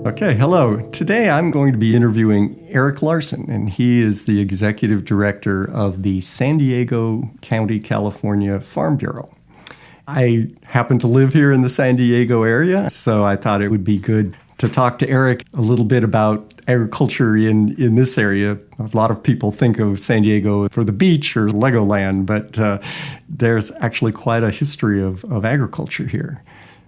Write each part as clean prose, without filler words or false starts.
Okay, hello. Today I'm going to be interviewing Eric Larson, and he is the executive director of the San Diego County, California Farm Bureau. I happen to live here in the San Diego area, so I thought it would be good to talk to Eric a little bit about agriculture in this area. A lot of people think of San Diego for the beach or Legoland, but there's actually quite a history of agriculture here.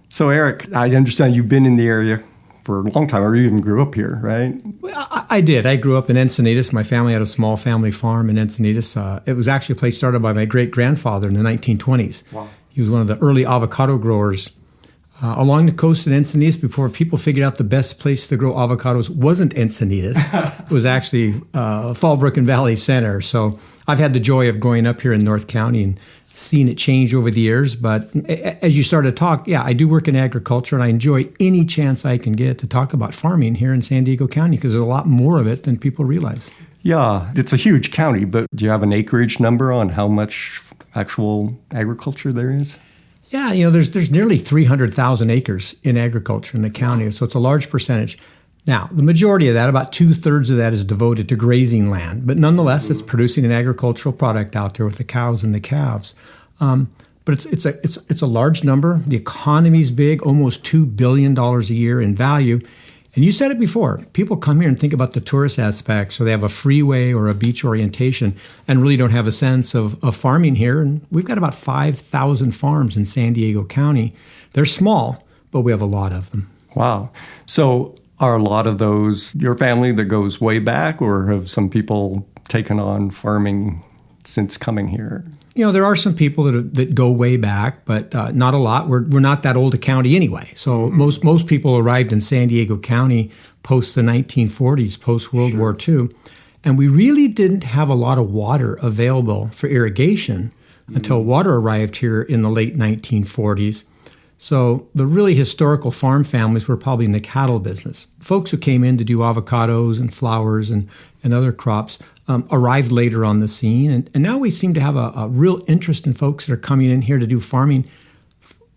So Eric, I understand you've been in the area for a long time, or you even grew up here, right? Well, I did. I grew up in Encinitas. My family had a small family farm in Encinitas. It was actually a place started by my great-grandfather in the 1920s. Wow. He was one of the early avocado growers along the coast in Encinitas. Before people figured out the best place to grow avocados wasn't Encinitas. It was actually Fallbrook and Valley Center. So I've had the joy of growing up here in North County and seen it change over the years. But as you started to talk, I do work in agriculture, and I enjoy any chance I can get to talk about farming here in San Diego County because there's a lot more of it than people realize. Yeah, it's a huge county, but do you have an acreage number on how much actual agriculture there is? Yeah, there's nearly 300,000 acres in agriculture in the county, so it's a large percentage. Now, the majority of that, about 2/3 of that, is devoted to grazing land. But nonetheless, it's producing an agricultural product out there with the cows and the calves. But it's a large number. The economy's big, almost $2 billion a year in value. And you said it before, people come here and think about the tourist aspect, so they have a freeway or a beach orientation and really don't have a sense of farming here. And we've got about 5,000 farms in San Diego County. They're small, but we have a lot of them. Wow. So are a lot of those your family that goes way back, or have some people taken on farming since coming here? There are some people that go way back, but not a lot. We're not that old a county anyway. So most people arrived in San Diego County post the 1940s, post World War II. And we really didn't have a lot of water available for irrigation until water arrived here in the late 1940s. So the really historical farm families were probably in the cattle business. Folks who came in to do avocados and flowers and other crops arrived later on the scene. And now we seem to have a real interest in folks that are coming in here to do farming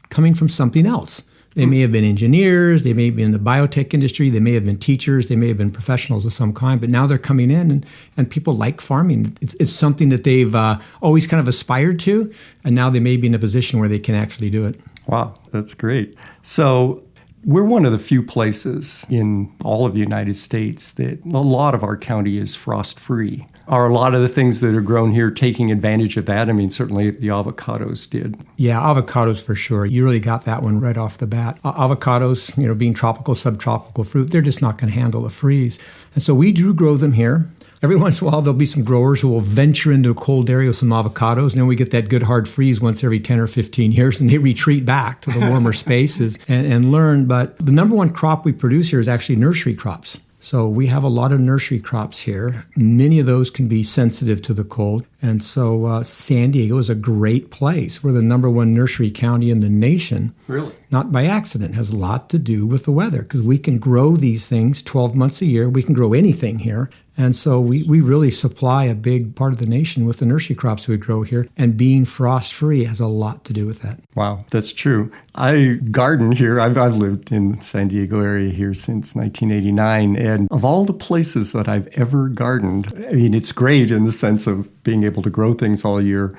coming from something else. They may have been engineers, they may have been in the biotech industry, they may have been teachers, they may have been professionals of some kind, but now they're coming in and people like farming. It's something that they've always kind of aspired to, and now they may be in a position where they can actually do it. Wow, that's great. So we're one of the few places in all of the United States that a lot of our county is frost-free. Are a lot of the things that are grown here taking advantage of that? I mean, certainly the avocados did. Yeah, avocados for sure. You really got that one right off the bat. Avocados, being tropical, subtropical fruit, they're just not going to handle a freeze. And so we do grow them here. Every once in a while, there'll be some growers who will venture into a cold area with some avocados, and then we get that good hard freeze once every 10 or 15 years, and they retreat back to the warmer spaces and learn. But the number one crop we produce here is actually nursery crops. So we have a lot of nursery crops here. Many of those can be sensitive to the cold. And so San Diego is a great place. We're the number one nursery county in the nation. Really? Not by accident. It has a lot to do with the weather because we can grow these things 12 months a year. We can grow anything here. And so we really supply a big part of the nation with the nursery crops we grow here. And being frost-free has a lot to do with that. Wow, that's true. I garden here. I've lived in the San Diego area here since 1989. And of all the places that I've ever gardened, I mean, it's great in the sense of being able to grow things all year.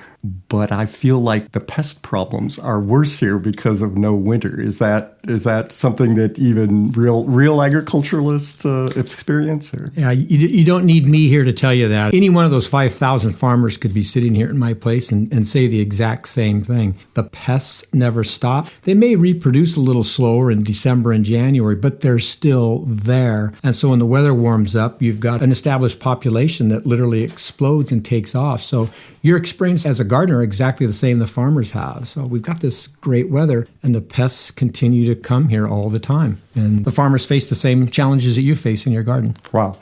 But I feel like the pest problems are worse here because of no winter. Is that something that even real agriculturalists experience? Or? Yeah, you don't need me here to tell you that. Any one of those 5,000 farmers could be sitting here in my place and say the exact same thing. The pests never stop. They may reproduce a little slower in December and January, but they're still there. And so when the weather warms up, you've got an established population that literally explodes and takes off. So your experience as a gardener are exactly the same the farmers have. So we've got this great weather, and the pests continue to come here all the time. And the farmers face the same challenges that you face in your garden. Wow.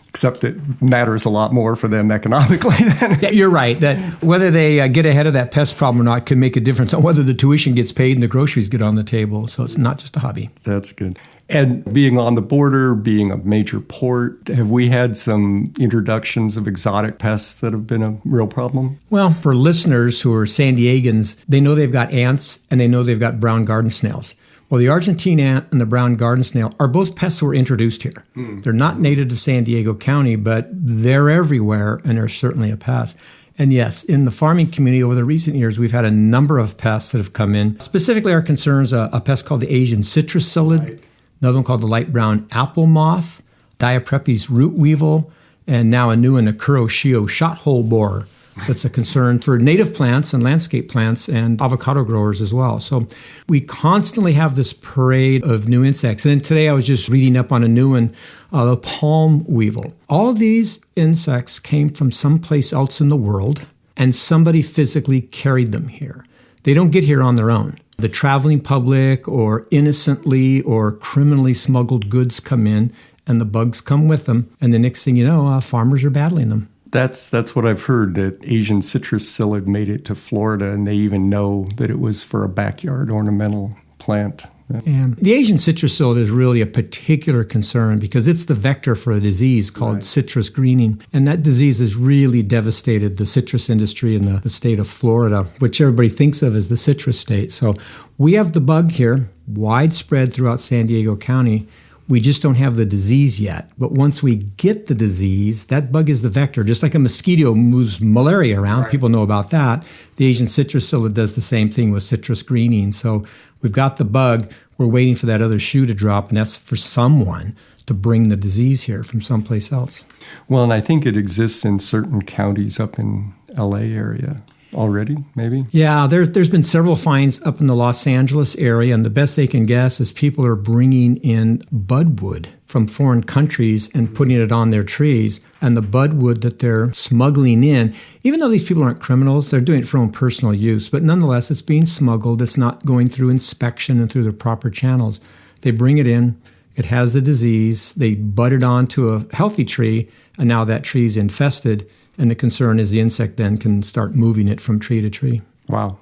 Except it matters a lot more for them economically then. Yeah, you're right. That whether they get ahead of that pest problem or not can make a difference on whether the tuition gets paid and the groceries get on the table. So it's not just a hobby. That's good. And being on the border, being a major port, have we had some introductions of exotic pests that have been a real problem? Well, for listeners who are San Diegans, they know they've got ants and they know they've got brown garden snails. Well, the Argentine ant and the brown garden snail are both pests that were introduced here. They're not native to San Diego County, but they're everywhere, and they're certainly a pest. And yes, in the farming community over the recent years, we've had a number of pests that have come in. Specifically, our concerns a pest called the Asian citrus psyllid, another one called the light brown apple moth, Diaprepes root weevil, and now a new one, a Kuroshio shot hole borer. That's a concern for native plants and landscape plants and avocado growers as well. So we constantly have this parade of new insects. And then today I was just reading up on a new one, the palm weevil. All of these insects came from someplace else in the world, and somebody physically carried them here. They don't get here on their own. The traveling public or innocently or criminally smuggled goods come in, and the bugs come with them. And the next thing you know, farmers are battling them. That's what I've heard, that Asian citrus psyllid made it to Florida, and they even know that it was for a backyard ornamental plant. And the Asian citrus psyllid is really a particular concern because it's the vector for a disease called citrus greening. And that disease has really devastated the citrus industry in the state of Florida, which everybody thinks of as the citrus state. So we have the bug here, widespread throughout San Diego County. We just don't have the disease yet. But once we get the disease, that bug is the vector. Just like a mosquito moves malaria around, people know about that. The Asian citrus psyllid does the same thing with citrus greening. So we've got the bug. We're waiting for that other shoe to drop, and that's for someone to bring the disease here from someplace else. Well, and I think it exists in certain counties up in LA area already, maybe? Yeah, there's been several finds up in the Los Angeles area, and the best they can guess is people are bringing in budwood from foreign countries and putting it on their trees. And the budwood that they're smuggling in, even though these people aren't criminals, they're doing it for own personal use, but nonetheless, it's being smuggled. It's not going through inspection and through the proper channels. They bring it in. It has the disease. They bud it onto a healthy tree, and now that tree is infested. And the concern is the insect then can start moving it from tree to tree. Wow.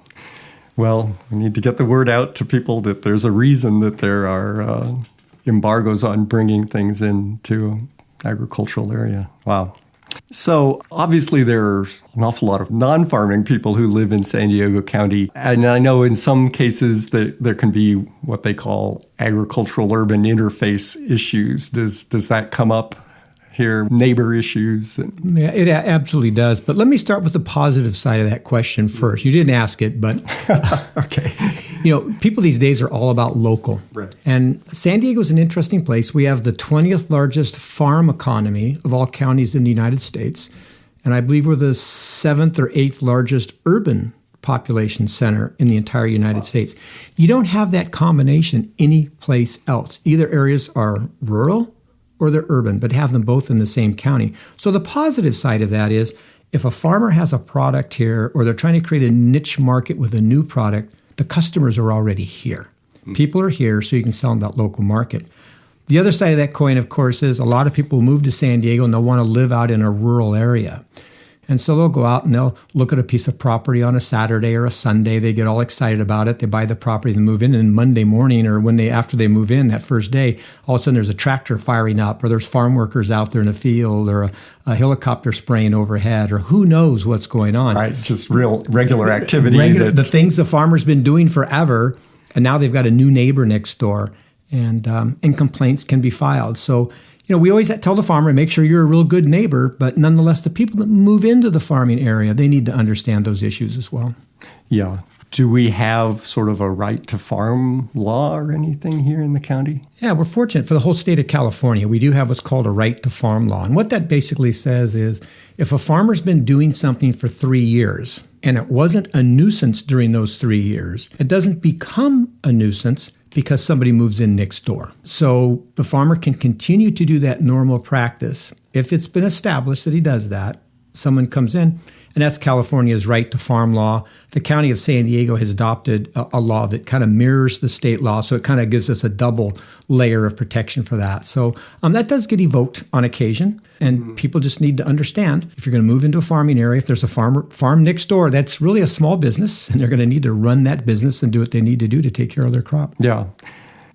Well, we need to get the word out to people that there's a reason that there are embargoes on bringing things into agricultural area. Wow. So obviously there's an awful lot of non-farming people who live in San Diego County. And I know in some cases that there can be what they call agricultural urban interface issues. Does that come up here, neighbor issues? Yeah, it absolutely does. But let me start with the positive side of that question first. You didn't ask it, but okay. People these days are all about local. Right. And San Diego is an interesting place. We have the 20th largest farm economy of all counties in the United States. And I believe we're the 7th or 8th largest urban population center in the entire United States. You don't have that combination any place else. Either areas are rural or they're urban, but have them both in the same county. So the positive side of that is if a farmer has a product here or they're trying to create a niche market with a new product, the customers are already here. People are here, so you can sell in that local market. The other side of that coin, of course, is a lot of people move to San Diego and they'll want to live out in a rural area. And so they'll go out and they'll look at a piece of property on a Saturday or a Sunday. They get all excited about it. They buy the property and move in. And Monday morning or after they move in that first day, all of a sudden there's a tractor firing up or there's farm workers out there in the field or a helicopter spraying overhead or who knows what's going on. Right, just real regular activity. The things the farmer's been doing forever, and now they've got a new neighbor next door, and complaints can be filed. So we always tell the farmer, make sure you're a real good neighbor, but nonetheless, the people that move into the farming area, they need to understand those issues as well. Yeah. Do we have sort of a right to farm law or anything here in the county? Yeah, we're fortunate for the whole state of California. We do have what's called a right to farm law. And what that basically says is if a farmer's been doing something for 3 years and it wasn't a nuisance during those 3 years, it doesn't become a nuisance because somebody moves in next door. So the farmer can continue to do that normal practice. If it's been established that he does that, someone comes in, and that's California's right to farm law. The county of San Diego has adopted a law that kind of mirrors the state law, so it kind of gives us a double layer of protection for that. So that does get evoked on occasion, and people just need to understand if you're going to move into a farming area, if there's a farm next door, that's really a small business, and they're going to need to run that business and do what they need to do to take care of their crop. Yeah.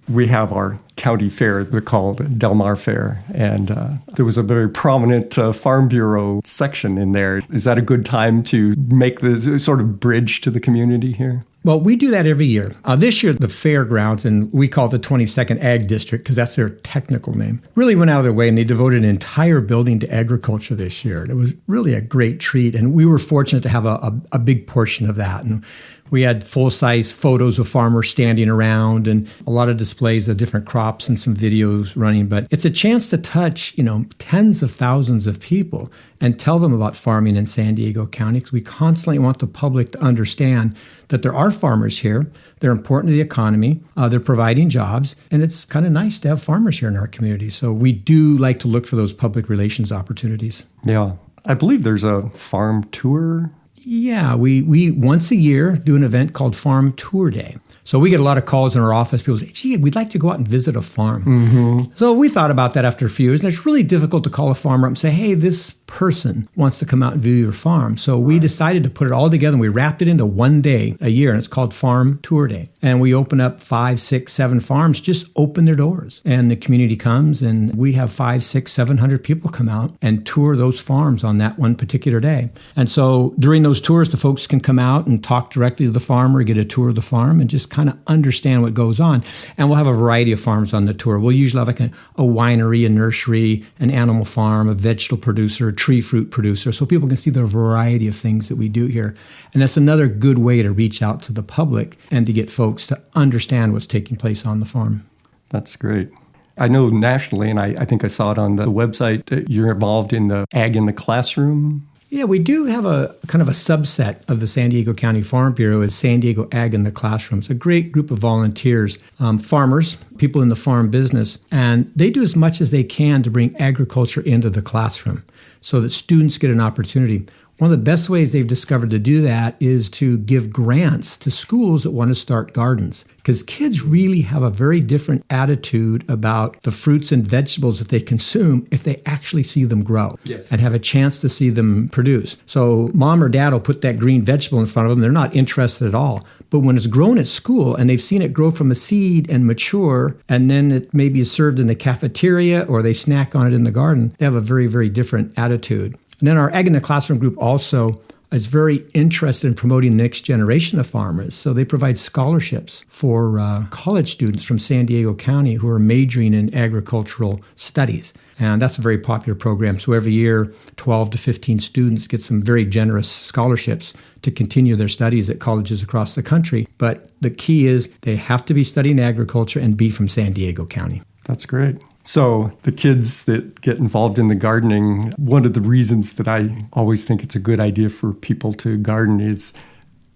We have our county fair. They're called Del Mar Fair. And there was a very prominent Farm Bureau section in there. Is that a good time to make this sort of bridge to the community here? Well, we do that every year. This year, the fairgrounds, and we call it the 22nd Ag District because that's their technical name, really went out of their way and they devoted an entire building to agriculture this year. And it was really a great treat. And we were fortunate to have a big portion of that. And we had full-size photos of farmers standing around and a lot of displays of different crops and some videos running. But it's a chance to touch, tens of thousands of people and tell them about farming in San Diego County because we constantly want the public to understand that there are farmers here. They're important to the economy. They're providing jobs. And it's kind of nice to have farmers here in our community. So we do like to look for those public relations opportunities. Yeah. I believe there's a farm tour. Yeah, we once a year do an event called Farm Tour Day. So we get a lot of calls in our office. People say, gee, we'd like to go out and visit a farm. Mm-hmm. So we thought about that after a few years. And it's really difficult to call a farmer up and say, hey, this person wants to come out and view your farm. So we decided to put it all together and we wrapped it into one day a year. And it's called Farm Tour Day. And we open up 5, 6, 7 farms, just open their doors. And the community comes and we have 5, 6, 700 people come out and tour those farms on that one particular day. And so during those tours, the folks can come out and talk directly to the farmer, get a tour of the farm and just kind of understand what goes on. And we'll have a variety of farms on the tour. We'll usually have like a winery, a nursery, an animal farm, a vegetable producer, a tree fruit producer, so people can see the variety of things that we do here. And that's another good way to reach out to the public and to get folks to understand what's taking place on the farm. That's great. I know nationally, and I think I saw it on the website, that you're involved in the Ag in the Classroom. Yeah, we do have a kind of a subset of the San Diego County Farm Bureau is San Diego Ag in the Classroom. It's a great group of volunteers, farmers, people in the farm business, and they do as much as they can to bring agriculture into the classroom so that students get an opportunity. One of the best ways they've discovered to do that is to give grants to schools that want to start gardens, because kids really have a very different attitude about the fruits and vegetables that they consume if they actually see them grow and have a chance to see them produce. So mom or dad will put that green vegetable in front of them. They're not interested at all. But when it's grown at school and they've seen it grow from a seed and mature, and then it maybe is served in the cafeteria or they snack on it in the garden, they have a very, very different attitude. And then our Ag in the Classroom group also is very interested in promoting the next generation of farmers. So they provide scholarships for college students from San Diego County who are majoring in agricultural studies. And that's a very popular program. So every year, 12 to 15 students get some very generous scholarships to continue their studies at colleges across the country. But the key is they have to be studying agriculture and be from San Diego County. That's great. So the kids that get involved in the gardening, one of the reasons that I always think it's a good idea for people to garden is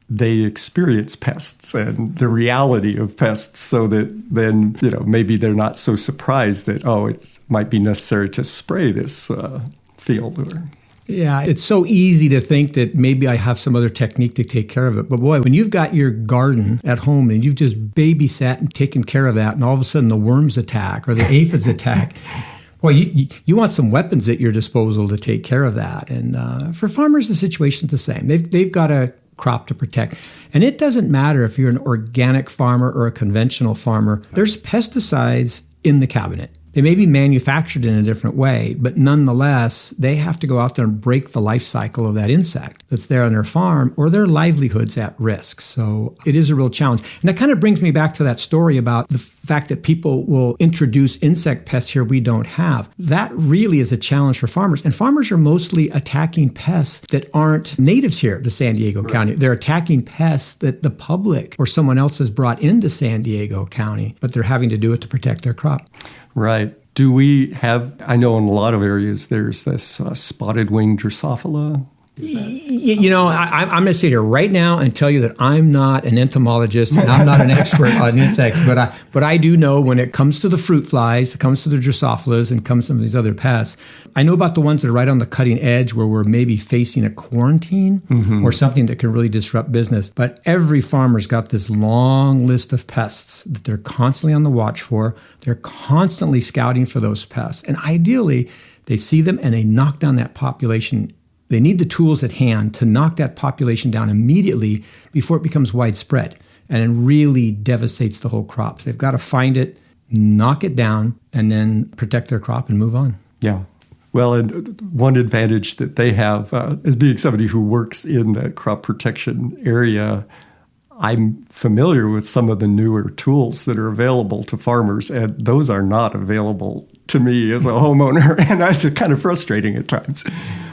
they experience pests and the reality of pests so that then, maybe they're not so surprised that, it might be necessary to spray this field. Yeah, it's so easy to think that maybe I have some other technique to take care of it. But boy, when you've got your garden at home and you've just babysat and taken care of that, and all of a sudden the worms attack or the aphids attack, boy, you want some weapons at your disposal to take care of that. And for farmers, the situation's the same. They've got a crop to protect. And it doesn't matter if you're an organic farmer or a conventional farmer. There's pesticides in the cabinet. They may be manufactured in a different way, but nonetheless, they have to go out there and break the life cycle of that insect that's there on their farm, or their livelihood's at risk. So it is a real challenge. And that kind of brings me back to that story about the fact that people will introduce insect pests here we don't have. That really is a challenge for farmers. And farmers are mostly attacking pests that aren't natives here to San Diego County. They're attacking pests that the public or someone else has brought into San Diego County, but they're having to do it to protect their crop. Right. Do we have, I know in a lot of areas there's this spotted wing Drosophila. I'm going to sit here right now and tell you that I'm not an entomologist and I'm not an expert on insects, but I do know when it comes to the fruit flies, it comes to the Drosophilas and comes to some of these other pests. I know about the ones that are right on the cutting edge where we're maybe facing a quarantine or something that can really disrupt business. But every farmer's got this long list of pests that they're constantly on the watch for. They're constantly scouting for those pests. And ideally, they see them and they knock down that population. They need the tools at hand to knock that population down immediately before it becomes widespread and it really devastates the whole crops. They've got to find it, knock it down, and then protect their crop and move on. Yeah. Well, and one advantage that they have, as being somebody who works in the crop protection area, I'm familiar with some of the newer tools that are available to farmers, and those are not available to me as a homeowner, and that's kind of frustrating at times.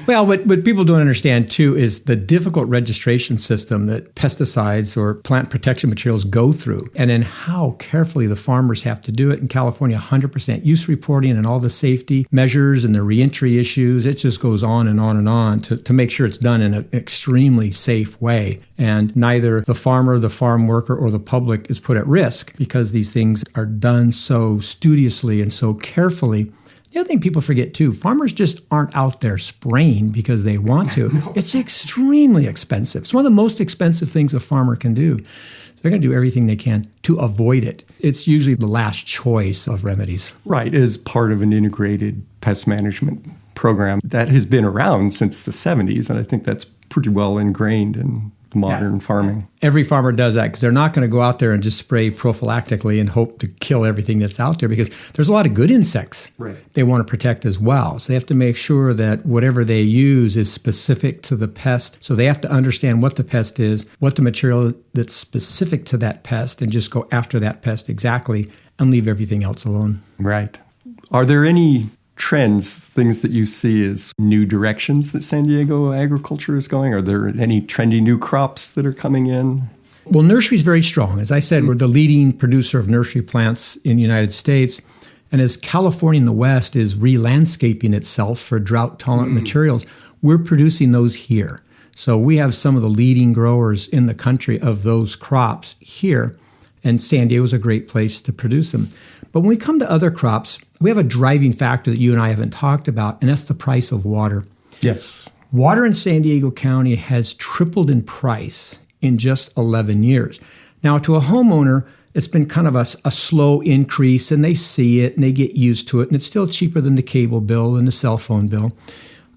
Well, what people don't understand, too, is the difficult registration system that pesticides or plant protection materials go through, and then how carefully the farmers have to do it. In California, 100% use reporting and all the safety measures and the reentry issues. It just goes on and on and on to make sure it's done in an extremely safe way. And neither the farmer, the farm worker, or the public is put at risk because these things are done so studiously and so carefully. The other thing people forget, too, farmers just aren't out there spraying because they want to. No. It's extremely expensive. It's one of the most expensive things a farmer can do. So they're going to do everything they can to avoid it. It's usually the last choice of remedies. Right, as part of an integrated pest management program that has been around since the 70s, and I think that's pretty well ingrained in modern farming. Every farmer does that because they're not going to go out there and just spray prophylactically and hope to kill everything that's out there, because there's a lot of good insects they want to protect as well. So they have to make sure that whatever they use is specific to the pest. So they have to understand what the pest is, what the material that's specific to that pest, and just go after that pest exactly and leave everything else alone. Right. Are there any trends, things that you see as new directions that San Diego agriculture is going? Are there any trendy new crops that are coming in? Well, nursery is very strong. As I said, we're the leading producer of nursery plants in the United States. And as California in the West is re-landscaping itself for drought-tolerant materials, we're producing those here. So we have some of the leading growers in the country of those crops here, and San Diego is a great place to produce them. But when we come to other crops, we have a driving factor that you and I haven't talked about, and that's the price of water. Yes. Water in San Diego County has tripled in price in just 11 years. Now, to a homeowner, it's been kind of a slow increase, and they see it, and they get used to it, and it's still cheaper than the cable bill and the cell phone bill.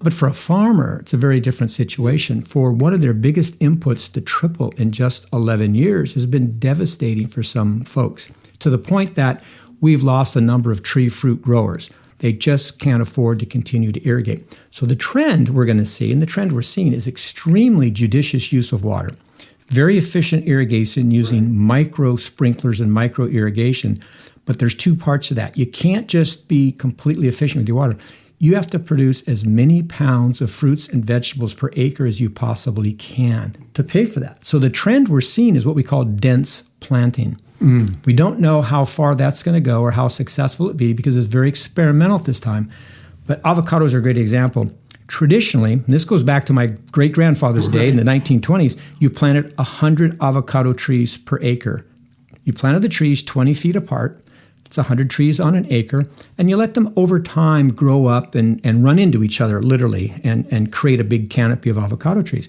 But for a farmer, it's a very different situation. For one of their biggest inputs to triple in just 11 years has been devastating for some folks, to the point that we've lost a number of tree fruit growers. They just can't afford to continue to irrigate. So the trend we're going to see, and the trend we're seeing, is extremely judicious use of water. Very efficient irrigation using micro sprinklers and micro irrigation. But there's two parts of that. You can't just be completely efficient with your water. You have to produce as many pounds of fruits and vegetables per acre as you possibly can to pay for that. So the trend we're seeing is what we call dense planting. We don't know how far that's going to go or how successful it'll be because it's very experimental at this time. But avocados are a great example. Traditionally, and this goes back to my great-grandfather's day in the 1920s, you planted 100 avocado trees per acre. You planted the trees 20 feet apart. It's 100 trees on an acre. And you let them over time grow up and run into each other, literally, and create a big canopy of avocado trees.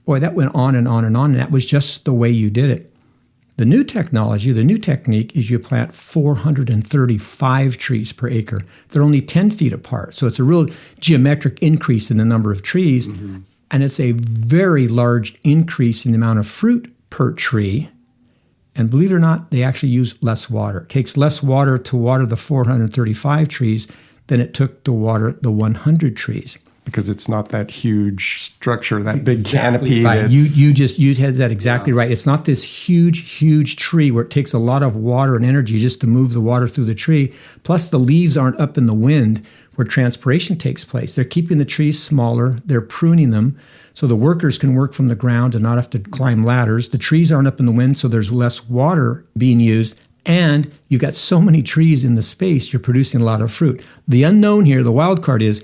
Boy, that went on and on and on, and that was just the way you did it. The new technology, the new technique is you plant 435 trees per acre. They're only 10 feet apart. So it's a real geometric increase in the number of trees. And it's a very large increase in the amount of fruit per tree. And believe it or not, they actually use less water. It takes less water to water the 435 trees than it took to water the 100 trees. Because it's not that huge structure, that big canopy. Right. You had that exactly right. It's not this huge tree where it takes a lot of water and energy just to move the water through the tree. Plus, the leaves aren't up in the wind where transpiration takes place. They're keeping the trees smaller. They're pruning them so the workers can work from the ground and not have to climb ladders. The trees aren't up in the wind, so there's less water being used. And you've got so many trees in the space, you're producing a lot of fruit. The unknown here, the wild card is,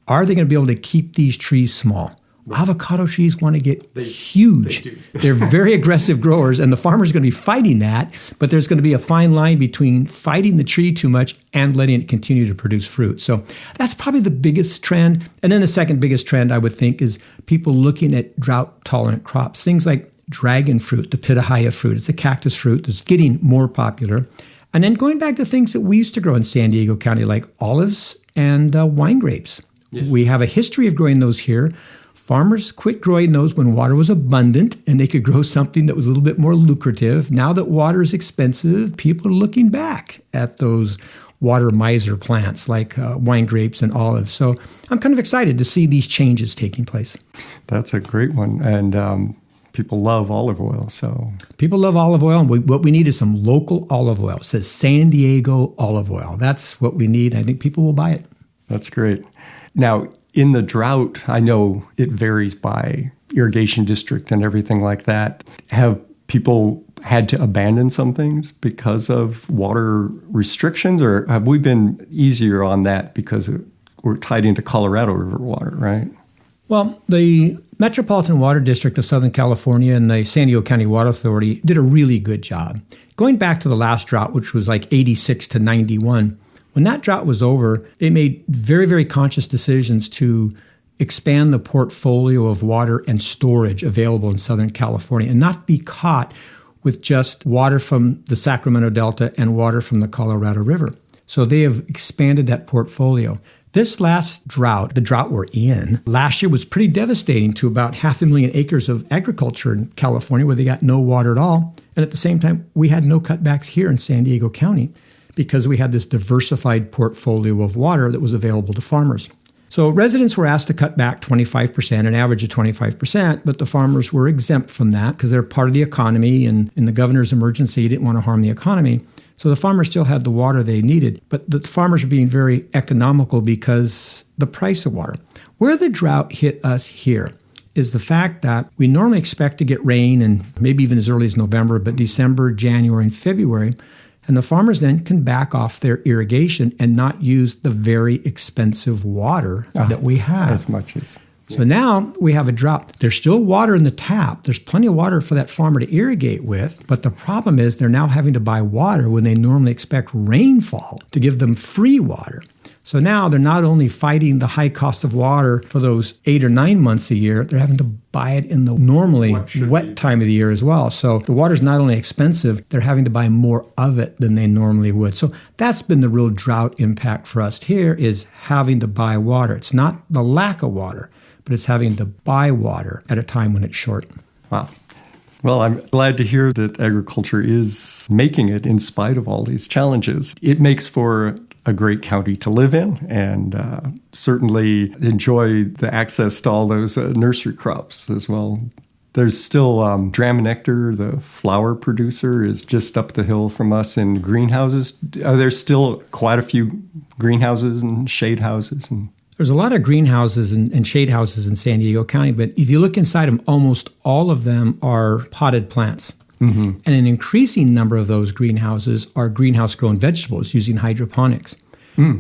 are they going to be able to keep these trees small? Right. Avocado trees want to get huge. They're very aggressive growers, and the farmer's going to be fighting that, but there's going to be a fine line between fighting the tree too much and letting it continue to produce fruit. So that's probably the biggest trend. And then the second biggest trend, I would think, is people looking at drought-tolerant crops. Things like dragon fruit, the pitahaya fruit. It's a cactus fruit that's getting more popular. And then going back to things that we used to grow in San Diego County, like olives and wine grapes. Yes. We have a history of growing those here Farmers quit growing those when water was abundant and they could grow something that was a little bit more lucrative. Now that water is expensive, people are looking back at those water miser plants like wine grapes and olives. So I'm kind of excited to see these changes taking place. That's a great one. And people love olive oil. So people love olive oil. And what we need is some local olive oil. It says San Diego olive oil. That's what we need. I think people will buy it. That's great. Now, in the drought, I know it varies by irrigation district and everything like that. Have people had to abandon some things because of water restrictions, or have we been easier on that because we're tied into Colorado River water, right? Well, the Metropolitan Water District of Southern California and the San Diego County Water Authority did a really good job. Going back to the last drought, which was like 86 to 91, when that drought was over, they made very, very conscious decisions to expand the portfolio of water and storage available in Southern California and not be caught with just water from the Sacramento Delta and water from the Colorado River. So they have expanded that portfolio. This last drought, the drought we're in, last year was pretty devastating to about 500,000 acres of agriculture in California where they got no water at all. And at the same time, we had no cutbacks here in San Diego County because we had this diversified portfolio of water that was available to farmers. So residents were asked to cut back 25%, an average of 25%, but the farmers were exempt from that because they're part of the economy, and in the governor's emergency, he didn't want to harm the economy. So the farmers still had the water they needed, but the farmers were being very economical because the price of water. Where the drought hit us here is the fact that we normally expect to get rain, and maybe even as early as November, but December, January, and February. And the farmers then can back off their irrigation and not use the very expensive water that we have. As much as. So now we have a drought. There's still water in the tap. There's plenty of water for that farmer to irrigate with. But the problem is they're now having to buy water when they normally expect rainfall to give them free water. So now they're not only fighting the high cost of water for those 8 or 9 months a year, they're having to buy it in the normally wet time of the year as well. So the water's not only expensive, they're having to buy more of it than they normally would. So that's been the real drought impact for us here, is having to buy water. It's not the lack of water, but it's having to buy water at a time when it's short. Wow. Well, I'm glad to hear that agriculture is making it in spite of all these challenges. It makes for a great county to live in, and certainly enjoy the access to all those nursery crops as well. There's still dram nectar, the flower producer, is just up the hill from us in greenhouses. There's still quite a few greenhouses and shade houses. There's a lot of greenhouses and shade houses in San Diego County, but if you look inside them, almost all of them are potted plants. Mm-hmm. And an increasing number of those greenhouses are greenhouse-grown vegetables using hydroponics.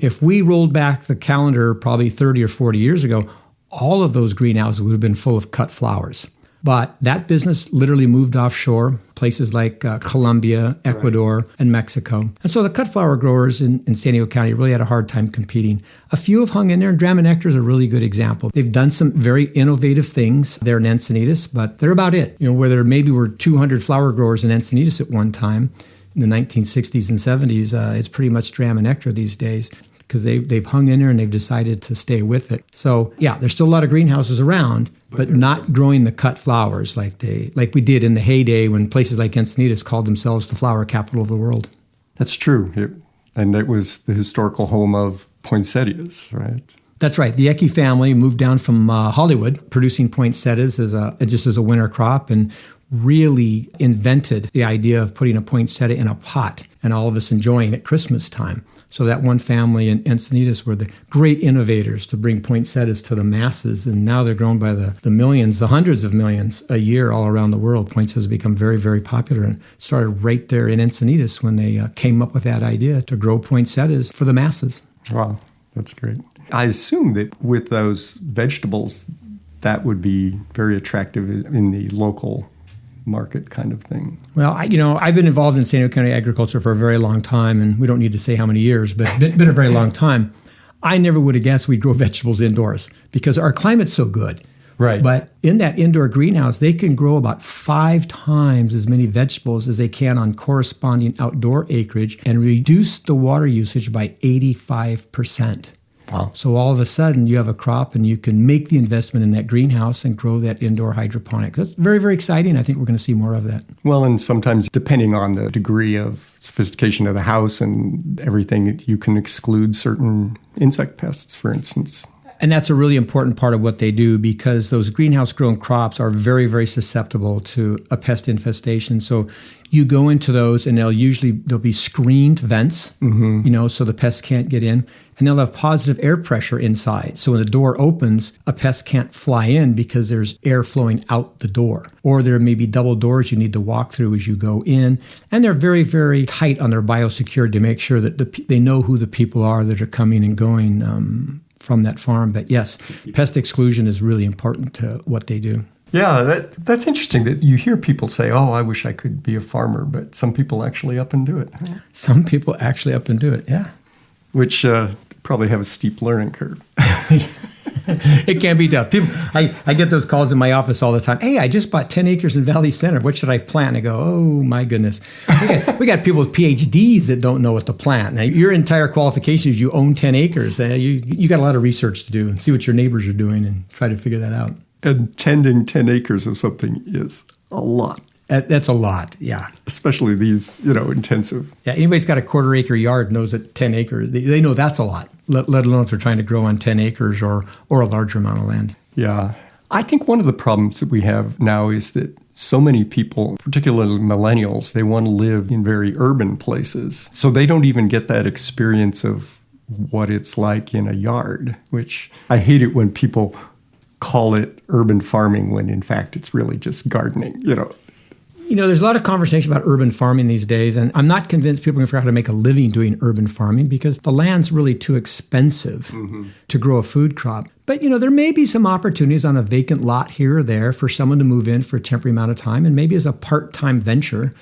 If we rolled back the calendar probably 30 or 40 years ago, all of those greenhouses would have been full of cut flowers. But that business literally moved offshore, places like Colombia, Ecuador, and Mexico. And so the cut flower growers in San Diego County really had a hard time competing. A few have hung in there, and dram nectar is a really good example. They've done some very innovative things there in Encinitas, but they're about it. You know, where there maybe were 200 flower growers in Encinitas at one time, in the 1960s and 70s, it's pretty much dram nectar these days, because they've hung in there and they've decided to stay with it. So yeah, there's still a lot of greenhouses around, but not growing the cut flowers like we did in the heyday when places like Encinitas called themselves the flower capital of the world. That's true. And it was the historical home of poinsettias, right? That's right. The Ecke family moved down from Hollywood, producing poinsettias just as a winter crop, and really invented the idea of putting a poinsettia in a pot and all of us enjoying at Christmas time. So that one family in Encinitas were the great innovators to bring poinsettias to the masses, and now they're grown by the millions, the hundreds of millions a year all around the world. Poinsettias have become very, very popular, and started right there in Encinitas when they came up with that idea to grow poinsettias for the masses. Wow, that's great. I assume that with those vegetables, that would be very attractive in the local market kind of thing. Well, I've been involved in San Diego County agriculture for a very long time, and we don't need to say how many years, but it's been a very long time. I never would have guessed we'd grow vegetables indoors because our climate's so good. Right. But in that indoor greenhouse, they can grow about 5 times as many vegetables as they can on corresponding outdoor acreage and reduce the water usage by 85%. Wow. So all of a sudden you have a crop and you can make the investment in that greenhouse and grow that indoor hydroponic. That's very, very exciting. I think we're going to see more of that. Well, and sometimes depending on the degree of sophistication of the house and everything, you can exclude certain insect pests, for instance. And that's a really important part of what they do, because those greenhouse grown crops are very, very susceptible to a pest infestation. So you go into those and there'll be screened vents, so the pests can't get in, and they'll have positive air pressure inside. So when the door opens, a pest can't fly in because there's air flowing out the door. Or there may be double doors you need to walk through as you go in. And they're very, very tight on their biosecurity to make sure that they know who the people are that are coming and going from that farm. But yes, pest exclusion is really important to what they do. Yeah, that's interesting that you hear people say, oh, I wish I could be a farmer, but some people actually up and do it. Some people actually up and do it, yeah. Which probably have a steep learning curve. It can be tough. People, I get those calls in my office all the time. Hey, I just bought 10 acres in Valley Center. What should I plant? I go, oh, my goodness. We got people with PhDs that don't know what to plant. Now, your entire qualification is you own 10 acres. You got a lot of research to do and see what your neighbors are doing and try to figure that out. And tending 10 acres of something is a lot. That's a lot, yeah. Especially these, intensive. Yeah, anybody's got a 1/4 acre yard knows that 10 acres, they know that's a lot, let alone if they're trying to grow on 10 acres or a larger amount of land. Yeah. I think one of the problems that we have now is that so many people, particularly millennials, they want to live in very urban places. So they don't even get that experience of what it's like in a yard, which I hate it when people call it urban farming when in fact it's really just gardening, There's a lot of conversation about urban farming these days, and I'm not convinced people are going to figure out how to make a living doing urban farming because the land's really too expensive to grow a food crop. But, there may be some opportunities on a vacant lot here or there for someone to move in for a temporary amount of time, and maybe as a part-time venture,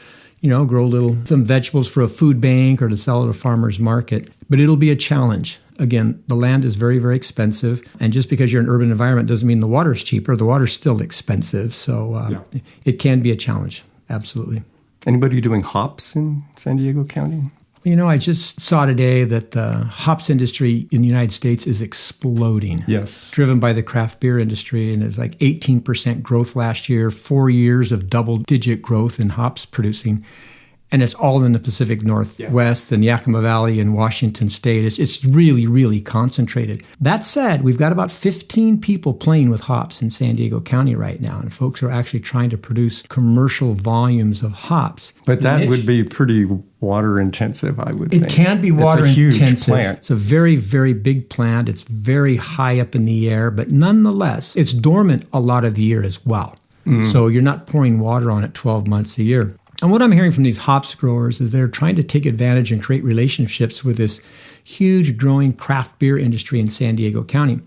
grow some vegetables for a food bank or to sell at a farmer's market. But it'll be a challenge. Again, the land is very, very expensive. And just because you're in an urban environment doesn't mean the water's cheaper. The water's still expensive. So It can be a challenge. Absolutely. Anybody doing hops in San Diego County? I just saw today that the hops industry in the United States is exploding. Yes. Driven by the craft beer industry. And it's like 18% growth last year, 4 years of double-digit growth in hops producing. And it's all in the Pacific Northwest and Yakima Valley and Washington State. It's really, really concentrated. That said, we've got about 15 people playing with hops in San Diego County right now. And folks are actually trying to produce commercial volumes of hops. But that would be pretty water intensive, I would think. It can be water intensive. intensive. It's a huge plant. It's a very, very big plant. It's very high up in the air. But nonetheless, it's dormant a lot of the year as well. So you're not pouring water on it 12 months a year. And what I'm hearing from these hops growers is they're trying to take advantage and create relationships with this huge growing craft beer industry in San Diego County.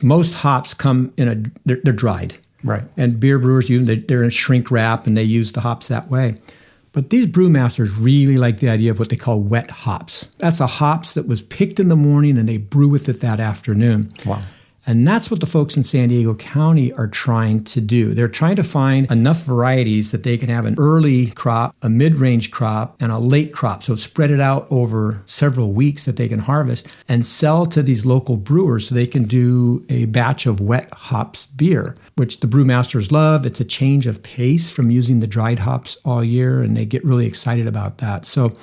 Most hops come they're dried. Right. And beer brewers, they're in shrink wrap and they use the hops that way. But these brewmasters really like the idea of what they call wet hops. That's a hops that was picked in the morning and they brew with it that afternoon. Wow. And that's what the folks in San Diego County are trying to do. They're trying to find enough varieties that they can have an early crop, a mid-range crop, and a late crop. So spread it out over several weeks that they can harvest and sell to these local brewers so they can do a batch of wet hops beer, which the brewmasters love. It's a change of pace from using the dried hops all year, and they get really excited about that. So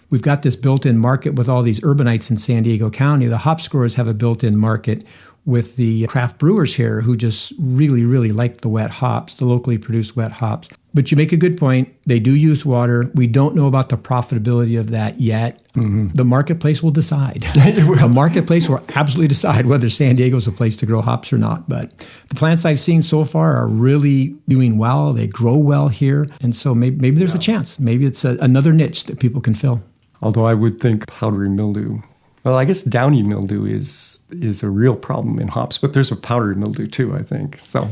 we've got this built-in market with all these urbanites in San Diego County. The hops growers have a built-in market with the craft brewers here who just really, really like the wet hops, the locally produced wet hops. But you make a good point. They do use water. We don't know about the profitability of that yet. The marketplace will decide. The marketplace will absolutely decide whether San Diego is a place to grow hops or not. But the plants I've seen so far are really doing well. They grow well here. And so maybe there's a chance. Maybe it's another niche that people can fill. Although I would think powdery mildew. Well, I guess downy mildew is a real problem in hops, but there's a powdery mildew too, I think. So,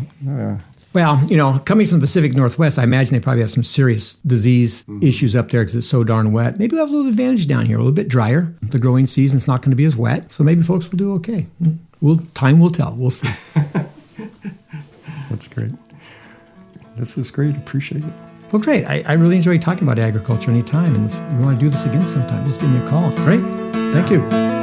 Well, coming from the Pacific Northwest, I imagine they probably have some serious disease issues up there because it's so darn wet. Maybe we'll have a little advantage down here, a little bit drier. The growing season's not going to be as wet, so maybe folks will do okay. Time will tell. We'll see. That's great. This is great. Appreciate it. Well, great. I really enjoyed talking about agriculture anytime. And if you want to do this again sometime, just give me a call. Great. Thank you.